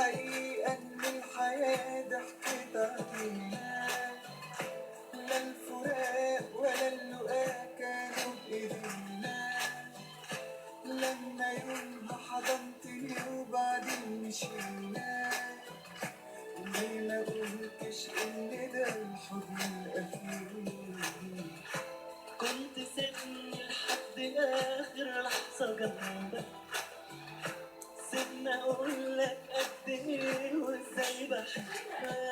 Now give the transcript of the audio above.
الحقيقة إن الحياة ضحكت علينا، لا الفراق ولا اللقاء كانوا بإيدينا. لما يومها حضنتني وبعدين مشينا، ليه ما قلتش إن ده الحضن الأخير؟ كنت سيبني لحد آخر لحظة جنبك، سيبني أقولك قد إيه وإزاي بحبك.